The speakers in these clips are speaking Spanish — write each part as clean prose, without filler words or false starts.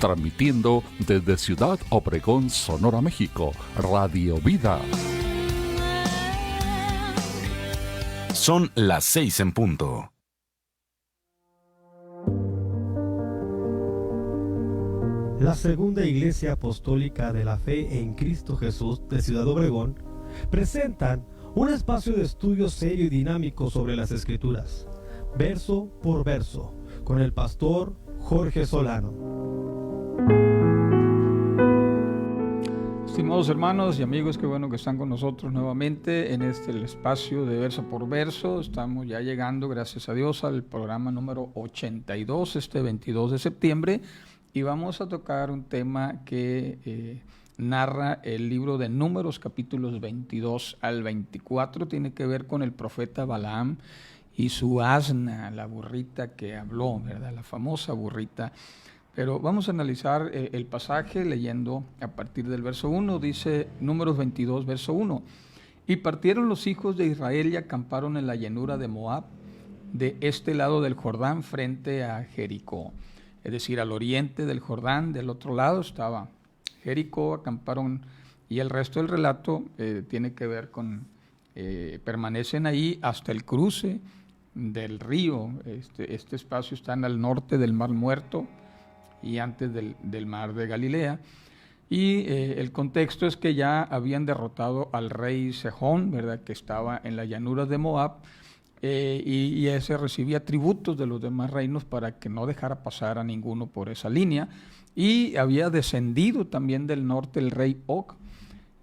transmitiendo desde Ciudad Obregón, Sonora, México, Radio Vida. Son las 6 en punto. La Segunda Iglesia Apostólica de la Fe en Cristo Jesús de Ciudad Obregón presentan un espacio de estudio serio y dinámico sobre las Escrituras, verso por verso, con el pastor Jorge Solano. Estimados hermanos y amigos, qué bueno que están con nosotros nuevamente en el espacio de verso por verso. Estamos ya llegando, gracias a Dios, al programa número 82, 22 de septiembre, y vamos a tocar un tema que narra el libro de Números, capítulos 22 al 24. Tiene que ver con el profeta Balaam y su asna, la burrita que habló, ¿verdad? La famosa burrita. Pero vamos a analizar el pasaje leyendo a partir del verso 1. Dice Números 22, verso 1. Y partieron los hijos de Israel y acamparon en la llanura de Moab, de este lado del Jordán, frente a Jericó. Es decir, al oriente del Jordán, del otro lado estaba Jericó, acamparon, y el resto del relato tiene que ver con, permanecen ahí hasta el cruce del río. Este espacio está al norte del Mar Muerto y antes del Mar de Galilea. Y el contexto es que ya habían derrotado al rey Sejón, ¿verdad?, que estaba en la llanura de Moab, y ese recibía tributos de los demás reinos para que no dejara pasar a ninguno por esa línea. Y había descendido también del norte el rey Og,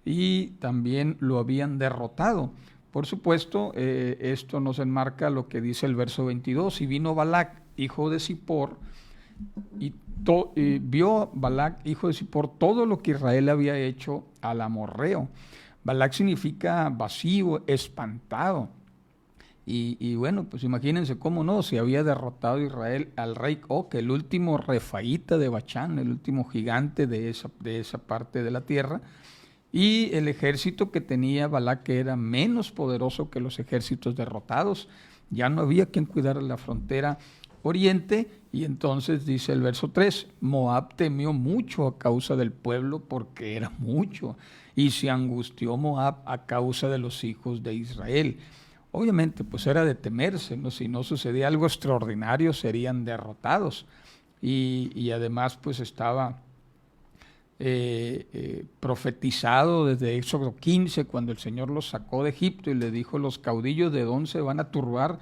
y también lo habían derrotado. Por supuesto, esto nos enmarca lo que dice el verso 22. Y vino Balac, hijo de Zippor, y vio Balac, hijo de Zippor, todo lo que Israel había hecho al amorreo. Balac significa vacío, espantado. Y bueno, pues imagínense cómo no, se había derrotado Israel al rey Og, el último refaíta de Bachán, el último gigante de esa parte de la tierra, y el ejército que tenía Balac era menos poderoso que los ejércitos derrotados. Ya no había quien cuidara la frontera oriente, y entonces dice el verso 3, Moab temió mucho a causa del pueblo, porque era mucho, y se angustió Moab a causa de los hijos de Israel. Obviamente, pues era de temerse, ¿no? Si no sucedía algo extraordinario, serían derrotados. Y además, pues estaba profetizado desde Éxodo 15, cuando el Señor los sacó de Egipto y le dijo: los caudillos de Edom se van a turbar,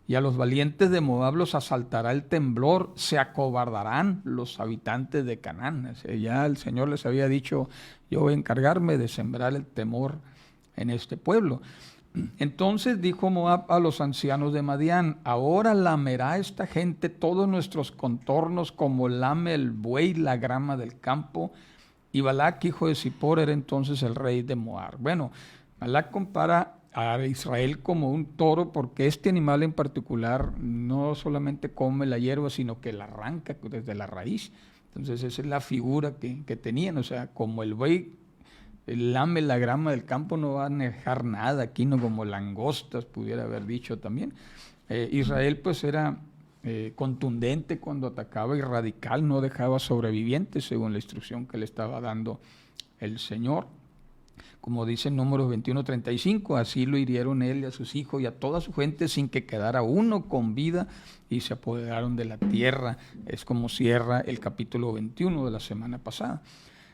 y a los valientes de Moab los asaltará el temblor, se acobardarán los habitantes de Canaán. O sea, ya el Señor les había dicho: yo voy a encargarme de sembrar el temor en este pueblo. Entonces dijo Moab a los ancianos de Madián: ahora lamerá esta gente todos nuestros contornos como lame el buey la grama del campo. Y Balac, hijo de Zippor, era entonces el rey de Moab. Bueno, Balac compara a Israel como un toro, porque este animal en particular no solamente come la hierba, sino que la arranca desde la raíz. Entonces esa es la figura que tenían, o sea, como el buey lame la grama del campo, no va a dejar nada aquí, no como langostas, pudiera haber dicho también. Israel pues era contundente cuando atacaba y radical, no dejaba sobrevivientes según la instrucción que le estaba dando el Señor. Como dice en Números 21:35, así lo hirieron él y a sus hijos y a toda su gente sin que quedara uno con vida, y se apoderaron de la tierra. Es como cierra el capítulo 21 de la semana pasada.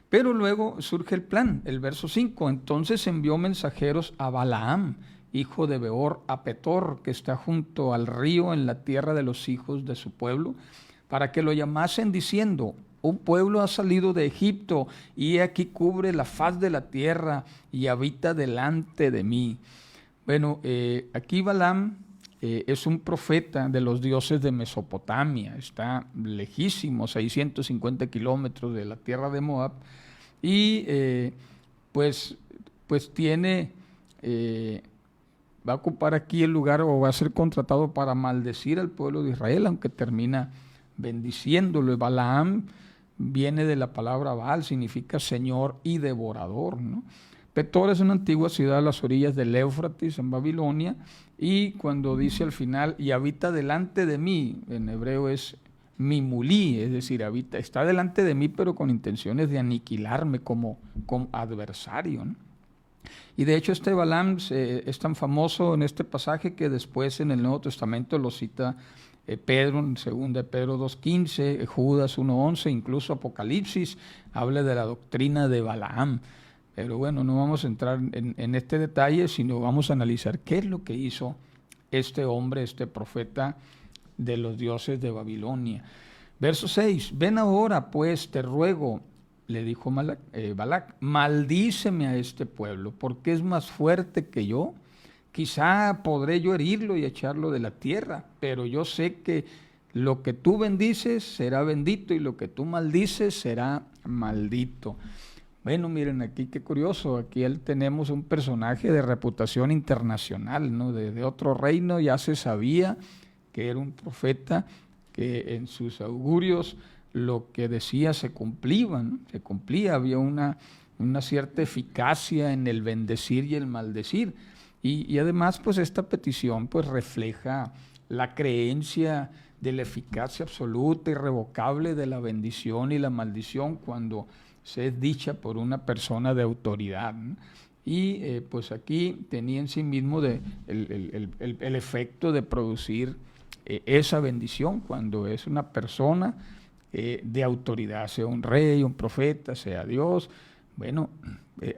Pero luego surge el plan, el verso 5. Entonces envió mensajeros a Balaam, hijo de Beor, a Petor, que está junto al río en la tierra de los hijos de su pueblo, para que lo llamasen diciendo: un pueblo ha salido de Egipto, y aquí cubre la faz de la tierra, y habita delante de mí. Bueno, aquí Balaam es un profeta de los dioses de Mesopotamia, está lejísimo, 650 kilómetros de la tierra de Moab, y pues tiene, va a ocupar aquí el lugar, o va a ser contratado para maldecir al pueblo de Israel, aunque termina bendiciéndolo. Balaam viene de la palabra Baal, significa señor y devorador, ¿no? Petor es una antigua ciudad a las orillas del Éufrates, en Babilonia, y cuando dice al final, y habita delante de mí, en hebreo es mi mulí, es decir, está delante de mí, pero con intenciones de aniquilarme como adversario, ¿no? Y de hecho este Balaam es tan famoso en este pasaje que después en el Nuevo Testamento lo cita Pedro, en 2 Pedro 2.15, Judas 1.11, incluso Apocalipsis habla de la doctrina de Balaam. Pero bueno, no vamos a entrar en este detalle, sino vamos a analizar qué es lo que hizo este hombre, este profeta de los dioses de Babilonia. Verso 6, ven ahora pues, te ruego, le dijo Balac, maldíceme a este pueblo, porque es más fuerte que yo. Quizá podré yo herirlo y echarlo de la tierra, pero yo sé que lo que tú bendices será bendito y lo que tú maldices será maldito. Bueno, miren aquí qué curioso, aquí tenemos un personaje de reputación internacional, ¿no? De otro reino, ya se sabía que era un profeta, que en sus augurios lo que decía se cumplía, ¿no? Se cumplía, había una cierta eficacia en el bendecir y el maldecir. Y además, pues esta petición pues refleja la creencia de la eficacia absoluta, irrevocable de la bendición y la maldición cuando se es dicha por una persona de autoridad, ¿no? Y pues aquí tenía en sí mismo el efecto de producir esa bendición cuando es una persona de autoridad, sea un rey, un profeta, sea Dios. Bueno,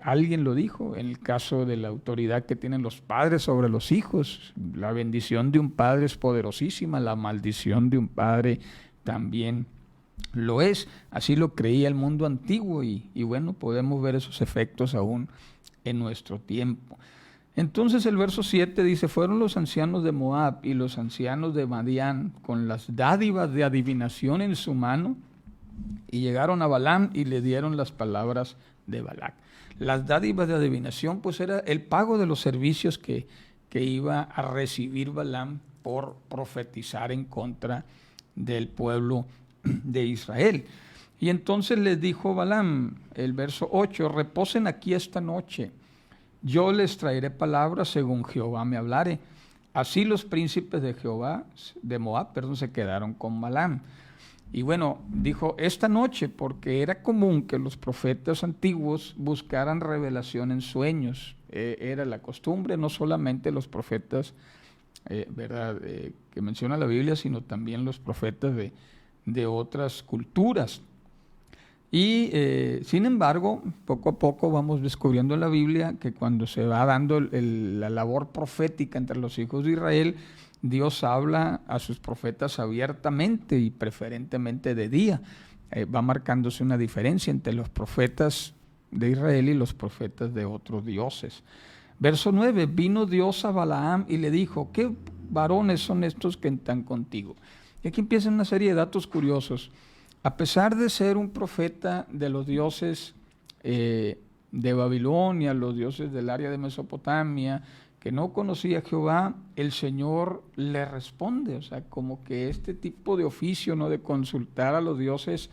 alguien lo dijo, en el caso de la autoridad que tienen los padres sobre los hijos, la bendición de un padre es poderosísima, la maldición de un padre también lo es. Así lo creía el mundo antiguo y bueno, podemos ver esos efectos aún en nuestro tiempo. Entonces el verso 7 dice, fueron los ancianos de Moab y los ancianos de Madián con las dádivas de adivinación en su mano y llegaron a Balaam y le dieron las palabras de Balac. Las dádivas de adivinación pues era el pago de los servicios que iba a recibir Balaam por profetizar en contra del pueblo de Israel. Y entonces les dijo Balaam, el verso 8, reposen aquí esta noche, yo les traeré palabras según Jehová me hablare. Así los príncipes de Moab, se quedaron con Balaam. Y bueno, dijo esta noche, porque era común que los profetas antiguos buscaran revelación en sueños. Era la costumbre, no solamente los profetas que menciona la Biblia, sino también los profetas de otras culturas. Y sin embargo, poco a poco vamos descubriendo en la Biblia que cuando se va dando la labor profética entre los hijos de Israel, Dios habla a sus profetas abiertamente y preferentemente de día. Va marcándose una diferencia entre los profetas de Israel y los profetas de otros dioses. Verso 9, vino Dios a Balaam y le dijo, ¿qué varones son estos que están contigo? Y aquí empieza una serie de datos curiosos. A pesar de ser un profeta de los dioses de Babilonia, los dioses del área de Mesopotamia, que no conocía a Jehová, el Señor le responde. O sea, como que este tipo de oficio, ¿no?, de consultar a los dioses,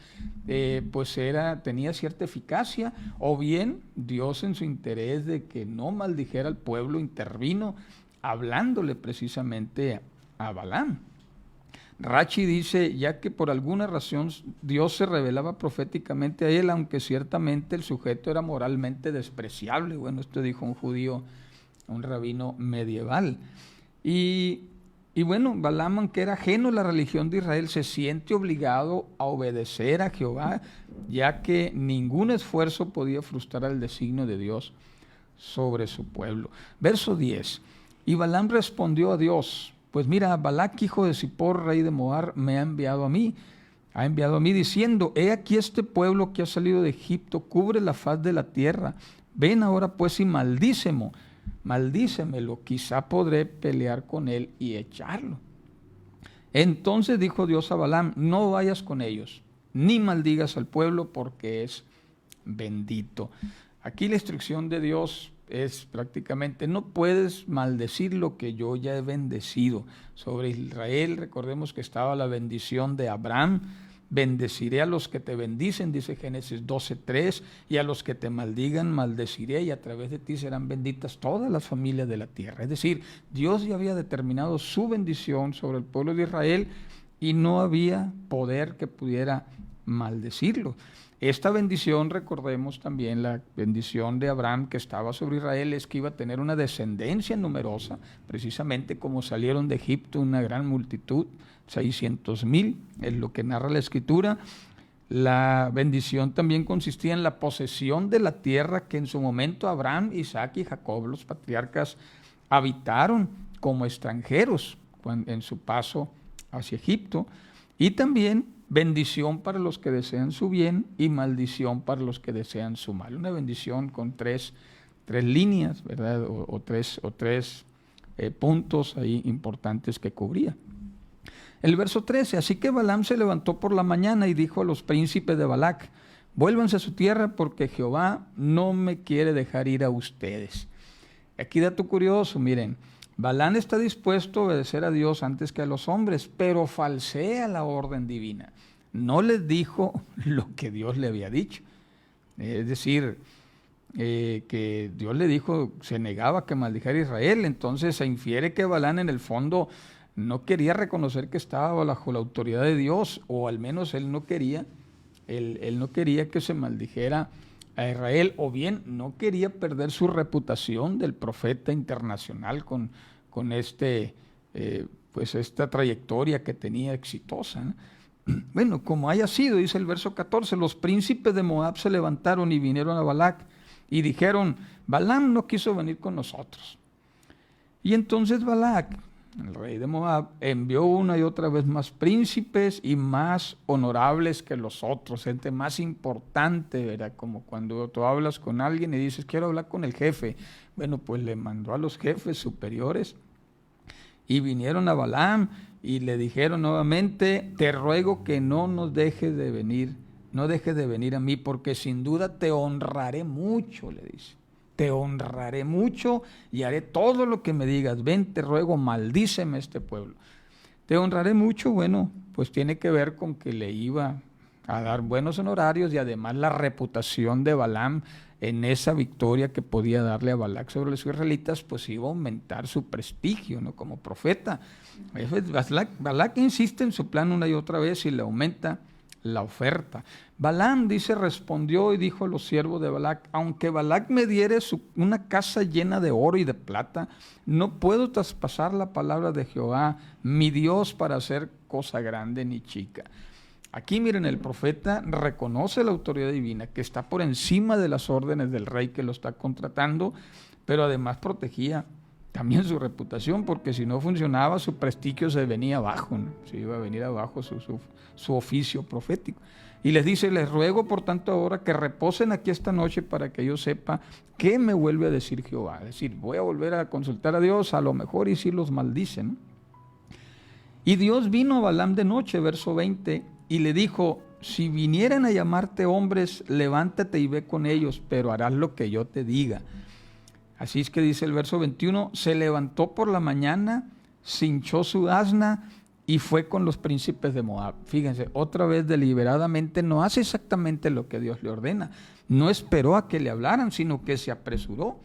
pues tenía cierta eficacia, o bien Dios en su interés de que no maldijera al pueblo intervino, hablándole precisamente a Balaam. Rachi dice, ya que por alguna razón Dios se revelaba proféticamente a él, aunque ciertamente el sujeto era moralmente despreciable. Bueno, esto dijo un judío, un rabino medieval. Y bueno, Balaam, aunque era ajeno a la religión de Israel, se siente obligado a obedecer a Jehová, ya que ningún esfuerzo podía frustrar el designio de Dios sobre su pueblo. Verso 10, y Balaam respondió a Dios, pues mira, Balac, hijo de Zippor, rey de Moab, me ha enviado a mí diciendo, he aquí este pueblo que ha salido de Egipto, cubre la faz de la tierra, ven ahora pues y maldícemelo, quizá podré pelear con él y echarlo. Entonces dijo Dios a Balaam, no vayas con ellos, ni maldigas al pueblo, porque es bendito. Aquí la instrucción de Dios es prácticamente, no puedes maldecir lo que yo ya he bendecido. Sobre Israel, recordemos que estaba la bendición de Abraham, bendeciré a los que te bendicen, dice Génesis 12:3, y a los que te maldigan, maldeciré, y a través de ti serán benditas todas las familias de la tierra. Es decir, Dios ya había determinado su bendición sobre el pueblo de Israel, y no había poder que pudiera maldecirlo. Esta bendición, recordemos también la bendición de Abraham que estaba sobre Israel, es que iba a tener una descendencia numerosa, precisamente como salieron de Egipto una gran multitud, 600,000, es lo que narra la Escritura. La bendición también consistía en la posesión de la tierra que en su momento Abraham, Isaac y Jacob, los patriarcas, habitaron como extranjeros en su paso hacia Egipto, y también bendición para los que desean su bien y maldición para los que desean su mal. Una bendición con tres líneas, ¿verdad? O tres puntos ahí importantes que cubría. El verso 13, así que Balaam se levantó por la mañana y dijo a los príncipes de Balac, vuélvanse a su tierra porque Jehová no me quiere dejar ir a ustedes. Aquí dato curioso, miren, Balaam está dispuesto a obedecer a Dios antes que a los hombres, pero falsea la orden divina. No les dijo lo que Dios le había dicho. Es decir, que Dios le dijo, se negaba que maldijera a Israel, entonces se infiere que Balaam en el fondo no quería reconocer que estaba bajo la autoridad de Dios, o al menos él no quería que se maldijera a Israel, o bien no quería perder su reputación del profeta internacional con esta trayectoria que tenía exitosa, ¿no? Bueno, como haya sido, dice el verso 14, los príncipes de Moab se levantaron y vinieron a Balac y dijeron, Balaam no quiso venir con nosotros. Y entonces Balac, el rey de Moab, envió una y otra vez más príncipes y más honorables que los otros, gente más importante, ¿verdad? Como cuando tú hablas con alguien y dices, quiero hablar con el jefe. Bueno, pues le mandó a los jefes superiores y vinieron a Balaam y le dijeron nuevamente, te ruego que no nos dejes de venir, no dejes de venir a mí, porque sin duda te honraré mucho, le dice. Te honraré mucho y haré todo lo que me digas. Ven, te ruego, maldíceme este pueblo. Te honraré mucho, bueno, pues tiene que ver con que le iba a dar buenos honorarios y además la reputación de Balaam en esa victoria que podía darle a Balac sobre los israelitas, pues iba a aumentar su prestigio, ¿no? Como profeta. Balac insiste en su plan una y otra vez y le aumenta la oferta. Balaam, dice, respondió y dijo a los siervos de Balac, aunque Balac me diere una casa llena de oro y de plata, no puedo traspasar la palabra de Jehová, mi Dios, para hacer cosa grande ni chica. Aquí miren, el profeta reconoce la autoridad divina, que está por encima de las órdenes del rey que lo está contratando, pero además protegía también su reputación, porque si no funcionaba, su prestigio se venía abajo, ¿no? Se iba a venir abajo su oficio profético. Y les dice, les ruego por tanto ahora que reposen aquí esta noche para que yo sepa qué me vuelve a decir Jehová. Es decir, voy a volver a consultar a Dios, a lo mejor y si los maldicen, ¿no? Y Dios vino a Balaam de noche, verso 20, y le dijo, si vinieran a llamarte hombres, levántate y ve con ellos, pero harás lo que yo te diga. Así es que dice el verso 21, se levantó por la mañana, cinchó su asna y fue con los príncipes de Moab. Fíjense, otra vez deliberadamente no hace exactamente lo que Dios le ordena. No esperó a que le hablaran, sino que se apresuró.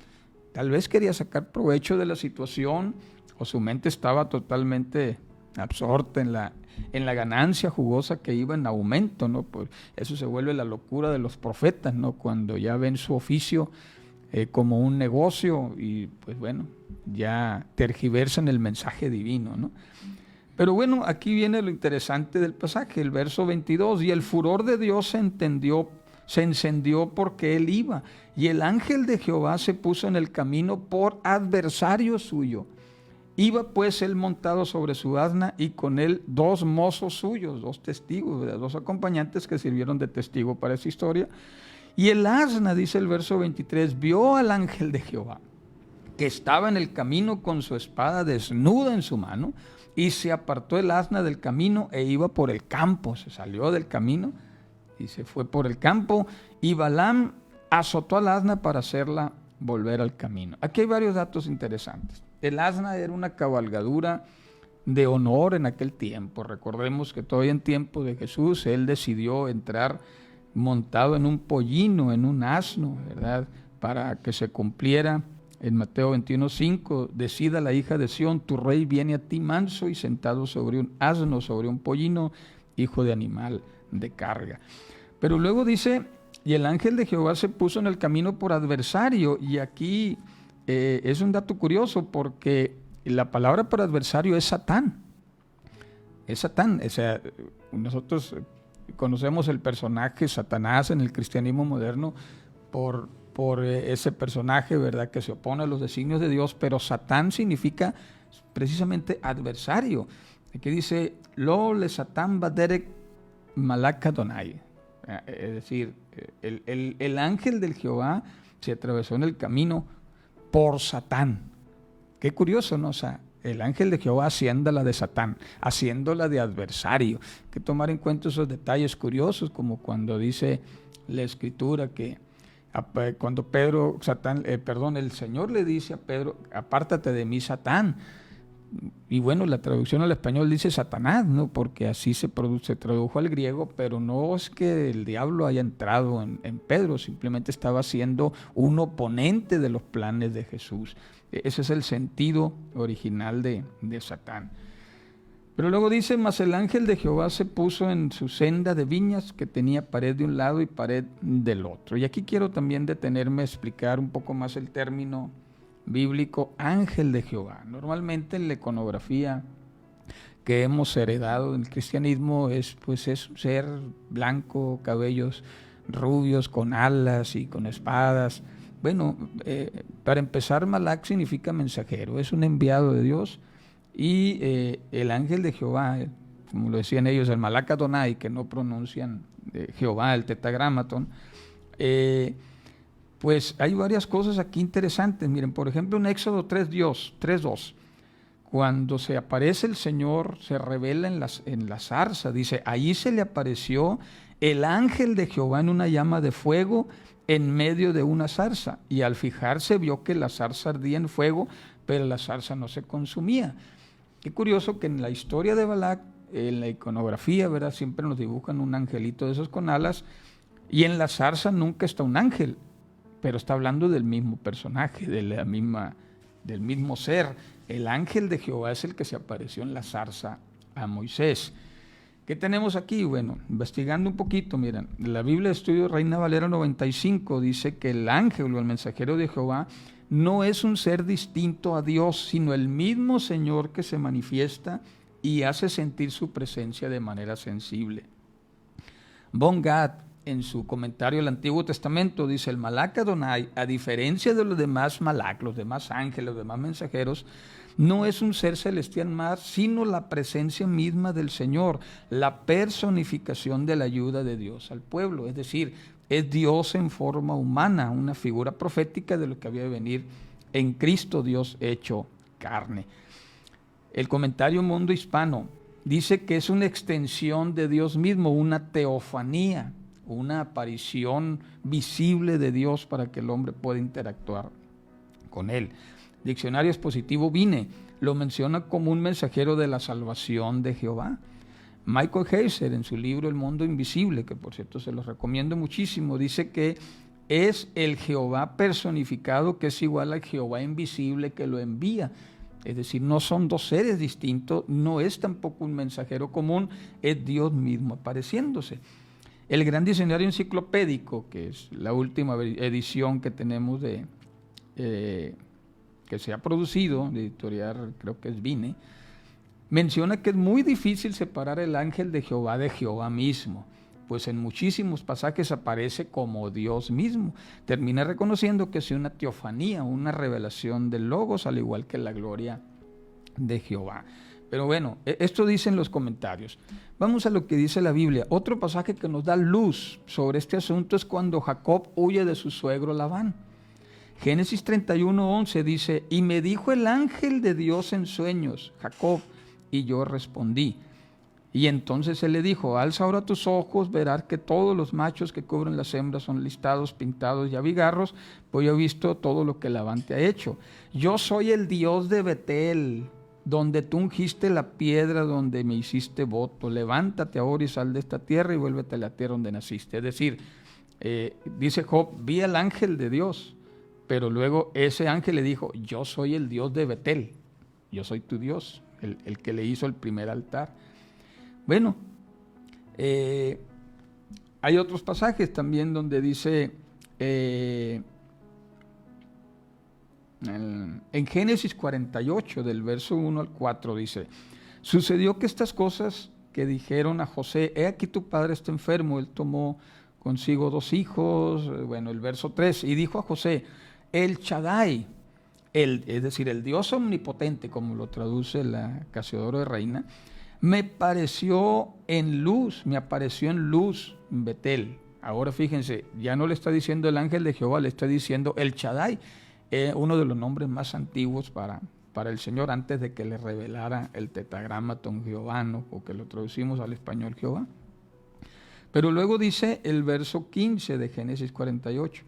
Tal vez quería sacar provecho de la situación o su mente estaba totalmente absorta en la ganancia jugosa que iba en aumento, ¿no? Pues eso se vuelve la locura de los profetas, ¿no? Cuando ya ven su oficio como un negocio y pues bueno, ya tergiversan el mensaje divino, ¿no? Pero bueno, aquí viene lo interesante del pasaje, el verso 22, y el furor de Dios se encendió porque él iba, y el ángel de Jehová se puso en el camino por adversario suyo. Iba pues él montado sobre su asna y con él 2 mozos suyos, 2 testigos, 2 acompañantes que sirvieron de testigo para esa historia. Y el asna, dice el verso 23, vio al ángel de Jehová, que estaba en el camino con su espada desnuda en su mano, y se apartó el asna del camino e iba por el campo. Se salió del camino y se fue por el campo, y Balaam azotó al asna para hacerla volver al camino. Aquí hay varios datos interesantes. El asna era una cabalgadura de honor en aquel tiempo. Recordemos que todavía en tiempo de Jesús, él decidió entrar montado en un pollino, en un asno, ¿verdad? Para que se cumpliera en Mateo 21:5, decida la hija de Sión, tu rey viene a ti manso y sentado sobre un asno, sobre un pollino, hijo de animal de carga. Pero luego dice, y el ángel de Jehová se puso en el camino por adversario, y aquí es un dato curioso porque la palabra por adversario es Satán. Es Satán, o sea, nosotros conocemos el personaje Satanás en el cristianismo moderno por ese personaje, ¿verdad?, que se opone a los designios de Dios, pero Satán significa precisamente adversario. Aquí dice, Lo le Satán baderek malak Adonai. Es decir, el ángel del Jehová se atravesó en el camino por Satán. Qué curioso, ¿no? O sea, el ángel de Jehová haciéndola de Satán, haciéndola de adversario. Hay que tomar en cuenta esos detalles curiosos, como cuando dice la Escritura que cuando el Señor le dice a Pedro, apártate de mí, Satán. Y bueno, la traducción al español dice Satanás, ¿no? Porque así se tradujo al griego, pero no es que el diablo haya entrado en Pedro, simplemente estaba siendo un oponente de los planes de Jesús. Ese es el sentido original de Satán. Pero luego dice, mas el ángel de Jehová se puso en su senda de viñas que tenía pared de un lado y pared del otro. Y aquí quiero también detenerme a explicar un poco más el término bíblico ángel de Jehová. Normalmente en la iconografía que hemos heredado del cristianismo es un ser blanco, cabellos rubios, con alas y con espadas. Bueno, para empezar, Malak significa mensajero, es un enviado de Dios, y el ángel de Jehová, como lo decían ellos, el Malak Adonai, que no pronuncian Jehová, el tetragramatón, pues hay varias cosas aquí interesantes. Miren, por ejemplo, en Éxodo 3:2, cuando se aparece el Señor, se revela en la zarza, dice, allí se le apareció el ángel de Jehová en una llama de fuego en medio de una zarza, y al fijarse vio que la zarza ardía en fuego, pero la zarza no se consumía. Qué curioso que en la historia de Balac, en la iconografía, ¿verdad?, siempre nos dibujan un angelito de esos con alas, y en la zarza nunca está un ángel, pero está hablando del mismo personaje, del mismo ser. El ángel de Jehová es el que se apareció en la zarza a Moisés. ¿Qué tenemos aquí? Bueno, investigando un poquito, miren, la Biblia de Estudio Reina Valera 95 dice que el ángel o el mensajero de Jehová no es un ser distinto a Dios, sino el mismo Señor que se manifiesta y hace sentir su presencia de manera sensible. Von Gad, en su comentario al Antiguo Testamento, dice, el Malak Adonai, a diferencia de los demás Malak, los demás ángeles, los demás mensajeros, no es un ser celestial más, sino la presencia misma del Señor, la personificación de la ayuda de Dios al pueblo. Es decir, es Dios en forma humana, una figura profética de lo que había de venir en Cristo, Dios hecho carne. El comentario Mundo Hispano dice que es una extensión de Dios mismo, una teofanía, una aparición visible de Dios para que el hombre pueda interactuar con él. Diccionario Expositivo Vine lo menciona como un mensajero de la salvación de Jehová. Michael Heiser, en su libro El Mundo Invisible, que por cierto se los recomiendo muchísimo, dice que es el Jehová personificado, que es igual al Jehová invisible que lo envía. Es decir, no son dos seres distintos, no es tampoco un mensajero común, es Dios mismo apareciéndose. El Gran Diccionario Enciclopédico, que es la última edición que tenemos que se ha producido, de editorial, creo que es Vine, menciona que es muy difícil separar el ángel de Jehová mismo, pues en muchísimos pasajes aparece como Dios mismo. Termina reconociendo que es una teofanía, una revelación del Logos, al igual que la gloria de Jehová. Pero bueno, esto dicen los comentarios. Vamos a lo que dice la Biblia. Otro pasaje que nos da luz sobre este asunto es cuando Jacob huye de su suegro Labán. Génesis 31:11 dice, y me dijo el ángel de Dios en sueños, Jacob, y yo respondí. Y entonces él le dijo, alza ahora tus ojos, verás que todos los machos que cubren las hembras son listados, pintados y abigarros, pues yo he visto todo lo que Labán te ha hecho. Yo soy el Dios de Betel, donde tú ungiste la piedra donde me hiciste voto. Levántate ahora y sal de esta tierra y vuélvete a la tierra donde naciste. Es decir, dice Job, vi al ángel de Dios, pero luego ese ángel le dijo, yo soy el Dios de Betel, yo soy tu Dios, el que le hizo el primer altar. Bueno, hay otros pasajes también donde dice, en Génesis 48, del verso 1 al 4, dice, sucedió que estas cosas que dijeron a José, he aquí tu padre está enfermo, él tomó consigo 2 hijos, bueno, el verso 3, y dijo a José, el Shaddai, es decir, el Dios omnipotente, como lo traduce la Casiodoro de Reina, me apareció en luz en Betel. Ahora fíjense, ya no le está diciendo el ángel de Jehová, le está diciendo el Shaddai, uno de los nombres más antiguos para el Señor, antes de que le revelara el tetragramatón jehovano, o que lo traducimos al español Jehová. Pero luego dice el verso 15 de Génesis 48,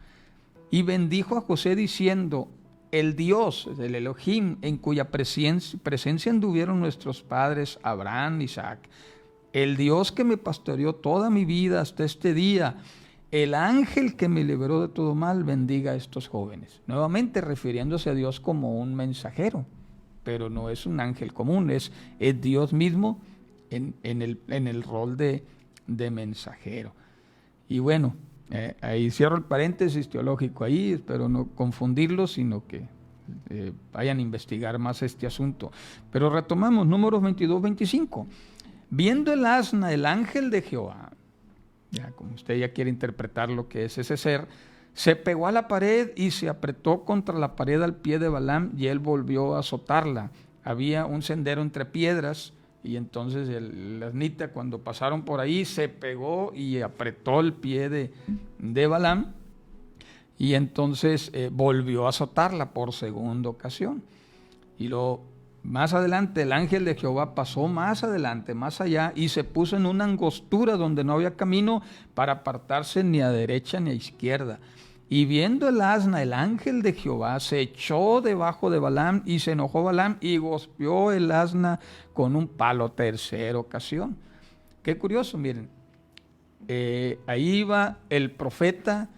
y bendijo a José diciendo, el Dios, el Elohim, en cuya presencia anduvieron nuestros padres Abraham, Isaac, el Dios que me pastoreó toda mi vida hasta este día, el ángel que me liberó de todo mal, bendiga a estos jóvenes. Nuevamente refiriéndose a Dios como un mensajero, pero no es un ángel común, es Dios mismo en el rol de mensajero. Y bueno, ahí cierro el paréntesis teológico ahí, espero no confundirlo, sino que vayan a investigar más este asunto. Pero retomamos Números 22-25. Viendo el asna, el ángel de Jehová, ya como usted ya quiere interpretar lo que es ese ser, se pegó a la pared y se apretó contra la pared al pie de Balaam, y él volvió a azotarla. Había un sendero entre piedras, y entonces el asnita, cuando pasaron por ahí, se pegó y apretó el pie de Balaam, y entonces volvió a azotarla por segunda ocasión. Y más adelante el ángel de Jehová pasó más adelante, más allá, y se puso en una angostura donde no había camino para apartarse ni a derecha ni a izquierda. Y viendo el asna, el ángel de Jehová se echó debajo de Balaam, y se enojó Balaam y golpeó el asna con un palo. Tercera ocasión. Qué curioso, miren. Ahí iba el profeta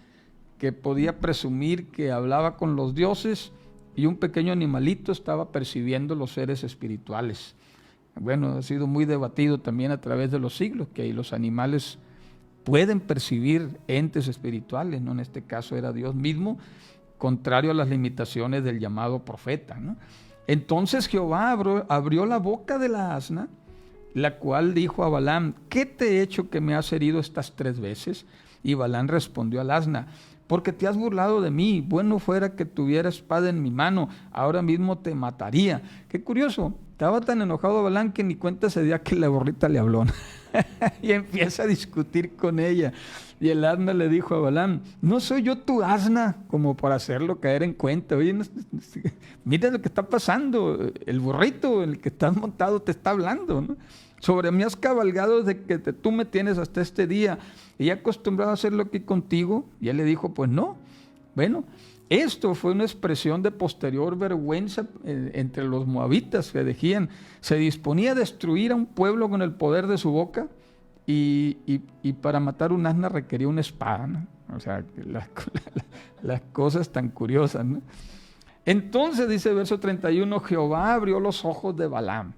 que podía presumir que hablaba con los dioses, y un pequeño animalito estaba percibiendo los seres espirituales. Bueno, ha sido muy debatido también a través de los siglos, que los animales pueden percibir entes espirituales, ¿no? En este caso era Dios mismo, contrario a las limitaciones del llamado profeta, ¿no? Entonces Jehová abrió la boca de la asna, la cual dijo a Balaam, ¿qué te he hecho que me has herido estas 3 veces? Y Balaam respondió al asna, porque te has burlado de mí, bueno fuera que tuviera espada en mi mano, ahora mismo te mataría. Qué curioso, estaba tan enojado Balaam que ni cuenta se dio que la burrita le habló. Y empieza a discutir con ella. Y el asna le dijo a Balaam, no soy yo tu asna, como para hacerlo caer en cuenta. Oye, mira lo que está pasando, el burrito en el que estás montado te está hablando, ¿no? Sobre mí has cabalgado desde que tú me tienes hasta este día, y he acostumbrado a hacerlo aquí contigo. Y él le dijo, pues no. Bueno, esto fue una expresión de posterior vergüenza entre los moabitas, que decían, se disponía a destruir a un pueblo con el poder de su boca, y para matar un asna requería una espada, ¿no? O sea, las cosas tan curiosas, ¿no? Entonces dice el verso 31, Jehová abrió los ojos de Balaam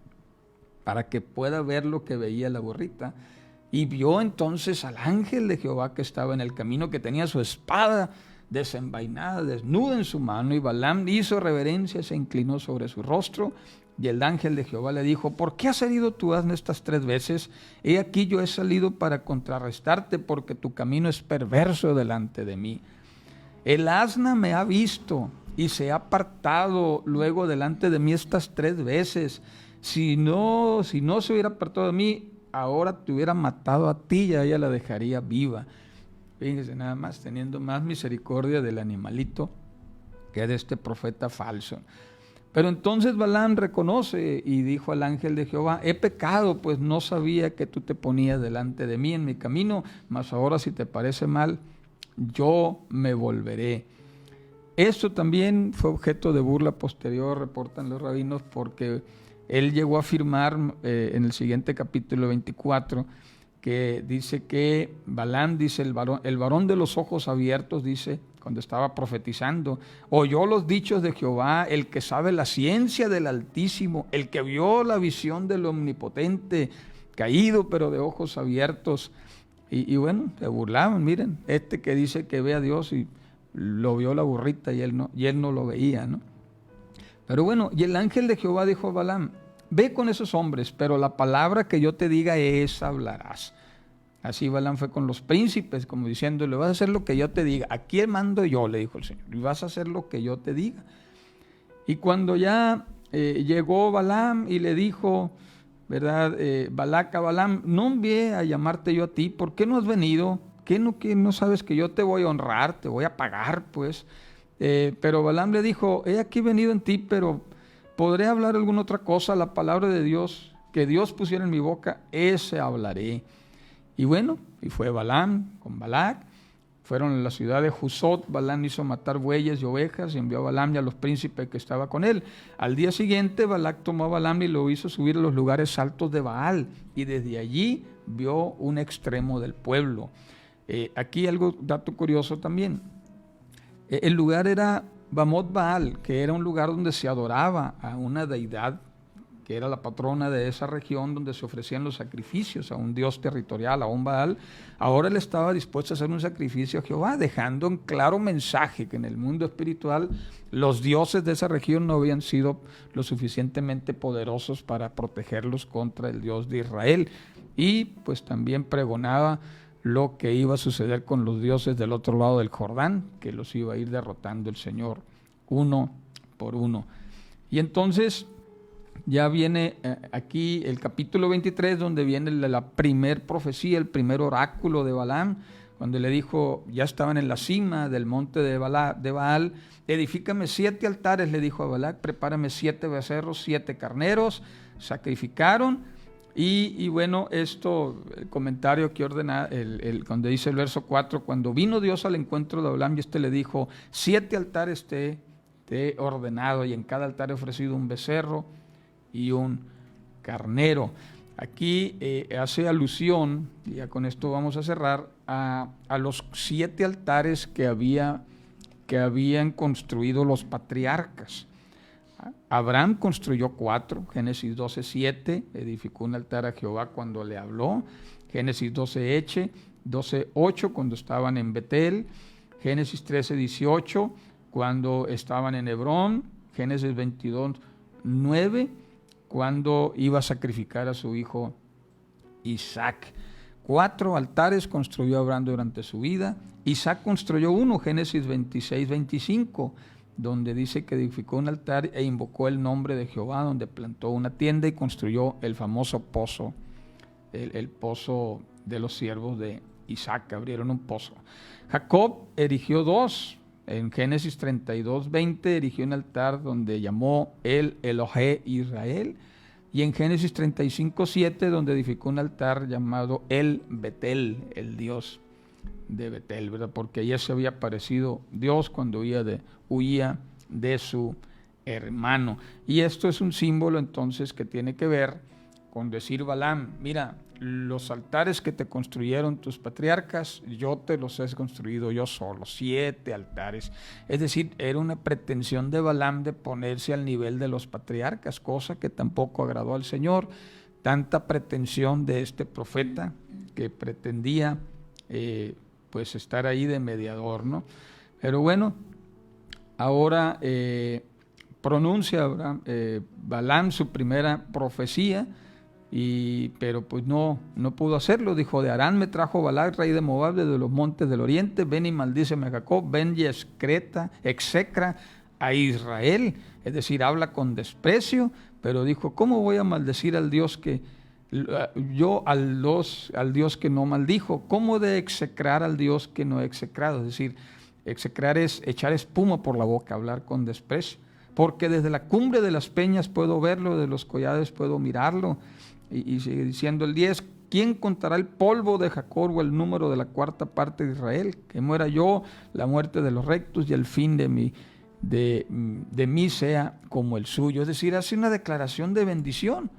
para que pueda ver lo que veía la burrita, y vio entonces al ángel de Jehová que estaba en el camino, que tenía su espada desenvainada, desnuda en su mano, y Balaam hizo reverencia, se inclinó sobre su rostro, y el ángel de Jehová le dijo, ¿por qué has herido tu asna estas 3 veces? He aquí yo he salido para contrarrestarte, porque tu camino es perverso delante de mí. El asna me ha visto y se ha apartado luego delante de mí estas 3 veces. Si no se hubiera apartado de mí, ahora te hubiera matado a ti y a ella la dejaría viva. Fíjense nada más, teniendo más misericordia del animalito que de este profeta falso. Pero entonces Balaam reconoce y dijo al ángel de Jehová, he pecado, pues no sabía que tú te ponías delante de mí en mi camino, mas ahora si te parece mal, yo me volveré. Esto también fue objeto de burla posterior, reportan los rabinos, porque él llegó a afirmar en el siguiente capítulo 24 que dice que Balaam, dice el varón de los ojos abiertos, dice, cuando estaba profetizando, oyó los dichos de Jehová, el que sabe la ciencia del Altísimo, el que vio la visión del Omnipotente, caído pero de ojos abiertos. Y bueno, se burlaban, miren, este que dice que ve a Dios y lo vio la burrita y él no lo veía, ¿no? Pero bueno, y el ángel de Jehová dijo a Balaam, ve con esos hombres, pero la palabra que yo te diga, esa hablarás. Así Balaam fue con los príncipes, como diciéndole, vas a hacer lo que yo te diga. Aquí mando yo, le dijo el Señor, y vas a hacer lo que yo te diga. Y cuando ya llegó Balaam y le dijo, ¿verdad? Balac a Balaam, no envié a llamarte yo a ti, ¿por qué no has venido? ¿Qué no sabes que yo te voy a honrar, te voy a pagar, pues? Pero Balaam le dijo, he aquí venido en ti, pero ¿podré hablar alguna otra cosa? La palabra de Dios, que Dios pusiera en mi boca, ese hablaré. Y bueno, y fue Balaam con Balac, fueron a la ciudad de Jusot, Balaam hizo matar bueyes y ovejas y envió a Balaam y a los príncipes que estaban con él. Al día siguiente Balac tomó a Balaam y lo hizo subir a los lugares altos de Baal, y desde allí vio un extremo del pueblo. Aquí algo, dato curioso también. El lugar era Bamot Baal, que era un lugar donde se adoraba a una deidad que era la patrona de esa región, donde se ofrecían los sacrificios a un dios territorial, a un Baal. Ahora él estaba dispuesto a hacer un sacrificio a Jehová, dejando en claro mensaje que en el mundo espiritual los dioses de esa región no habían sido lo suficientemente poderosos para protegerlos contra el Dios de Israel. Y pues también pregonaba lo que iba a suceder con los dioses del otro lado del Jordán, que los iba a ir derrotando el Señor uno por uno. Y entonces ya viene aquí el capítulo 23, donde viene la primer profecía, el primer oráculo de Balaam, cuando le dijo, ya estaban en la cima del monte de Baal, edifícame 7 altares, le dijo a Balac, prepárame 7 becerros, 7 carneros, sacrificaron. Y bueno, esto, el comentario que ordena, cuando dice el verso 4, cuando vino Dios al encuentro de Balaam, y le dijo, 7 altares te he ordenado, y en cada altar he ofrecido un becerro y un carnero. Aquí hace alusión, y ya con esto vamos a cerrar, a los 7 altares que habían construido los patriarcas. Abraham construyó 4, Génesis 12:7, edificó un altar a Jehová cuando le habló, Génesis 12:8, cuando estaban en Betel, Génesis 13:18, cuando estaban en Hebrón, Génesis 22:9, cuando iba a sacrificar a su hijo Isaac. 4 altares construyó Abraham durante su vida. Isaac construyó uno, Génesis 26:25, donde dice que edificó un altar e invocó el nombre de Jehová, donde plantó una tienda y construyó el famoso pozo, el pozo de los siervos de Isaac, abrieron un pozo. Jacob erigió 2, en Génesis 32:20 erigió un altar donde llamó el Elohé Israel, y en Génesis 35:7 donde edificó un altar llamado el Betel, el Dios de Betel, ¿verdad? Porque allí se había aparecido Dios cuando huía de su hermano. Y esto es un símbolo entonces que tiene que ver con decir Balaam, mira, los altares que te construyeron tus patriarcas, yo te los he construido yo solo, 7 altares. Es decir, era una pretensión de Balaam de ponerse al nivel de los patriarcas, cosa que tampoco agradó al Señor. Tanta pretensión de este profeta que pretendía pues estar ahí de mediador, ¿no? Pero bueno, ahora pronuncia Balaam su primera profecía, pero pues no pudo hacerlo. Dijo, de Harán me trajo Balac, rey de Moab, desde los montes del oriente, ven y maldíceme a Jacob, ven y execra a Israel. Es decir, habla con desprecio, pero dijo, ¿cómo voy a maldecir al Dios que al Dios que no maldijo? ¿Cómo de execrar al Dios que no he execrado? Es decir, execrar es echar espuma por la boca, hablar con desprecio. Porque desde la cumbre de las peñas puedo verlo, de los collados puedo mirarlo. Y sigue diciendo el 10, ¿quién contará el polvo de Jacob o el número de la 4ª parte de Israel? Que muera yo, la muerte de los rectos, y el fin de mí sea como el suyo. Es decir, hace una declaración de bendición.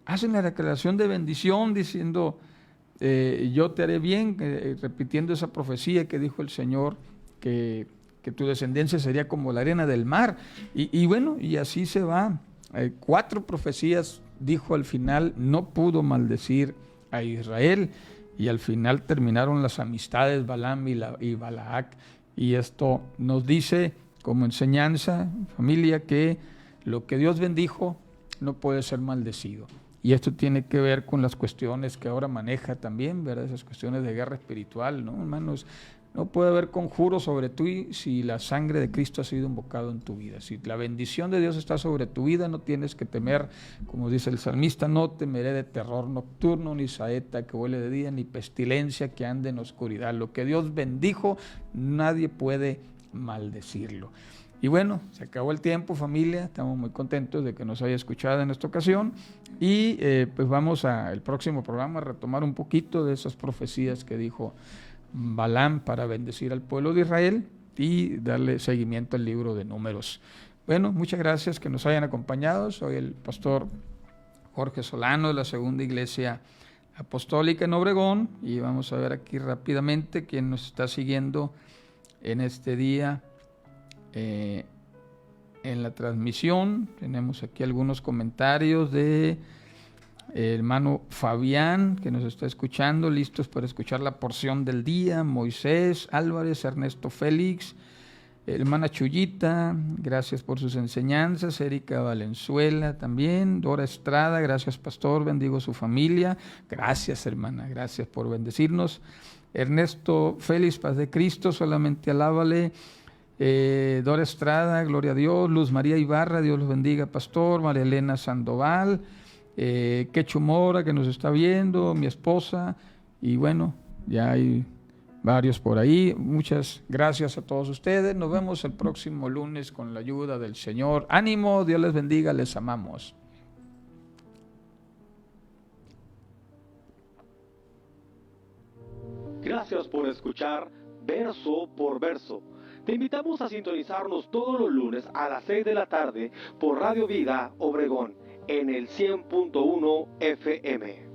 Hace una declaración de bendición diciendo, yo te haré bien, repitiendo esa profecía que dijo el Señor, que tu descendencia sería como la arena del mar. Y bueno, y así se va. 4 profecías dijo al final, no pudo maldecir a Israel, y al final terminaron las amistades Balaam y Balac. Y esto nos dice como enseñanza, familia, que lo que Dios bendijo no puede ser maldecido. Y esto tiene que ver con las cuestiones que ahora maneja también, ¿verdad? Esas cuestiones de guerra espiritual, ¿no, hermanos? No puede haber conjuro sobre ti si la sangre de Cristo ha sido invocado en tu vida. Si la bendición de Dios está sobre tu vida, no tienes que temer, como dice el salmista, no temeré de terror nocturno, ni saeta que huele de día, ni pestilencia que ande en oscuridad. Lo que Dios bendijo, nadie puede maldecirlo. Y bueno, se acabó el tiempo, familia. Estamos muy contentos de que nos haya escuchado en esta ocasión. Y pues vamos el próximo programa a retomar un poquito de esas profecías que dijo Balaam para bendecir al pueblo de Israel y darle seguimiento al libro de Números. Bueno, muchas gracias que nos hayan acompañado. Soy el pastor Jorge Solano de la Segunda Iglesia Apostólica en Obregón, y vamos a ver aquí rápidamente quién nos está siguiendo en este día en la transmisión. Tenemos aquí algunos comentarios de hermano Fabián, que nos está escuchando, listos para escuchar la porción del día. Moisés Álvarez, Ernesto Félix, hermana Chuyita, gracias por sus enseñanzas. Erika Valenzuela también. Dora Estrada, gracias pastor, bendigo su familia. Gracias hermana, gracias por bendecirnos. Ernesto Félix, paz de Cristo, solamente alábale. Dora Estrada, gloria a Dios. Luz María Ibarra, Dios los bendiga pastor. María Elena Sandoval, Quechu Mora, que nos está viendo, mi esposa, y bueno, ya hay varios por ahí. Muchas gracias a todos ustedes. Nos vemos el próximo lunes con la ayuda del Señor. Ánimo, Dios les bendiga, les amamos. Gracias por escuchar Verso por Verso. Te invitamos a sintonizarnos todos los lunes a las 6 de la tarde por Radio Vida Obregón en el 100.1 FM.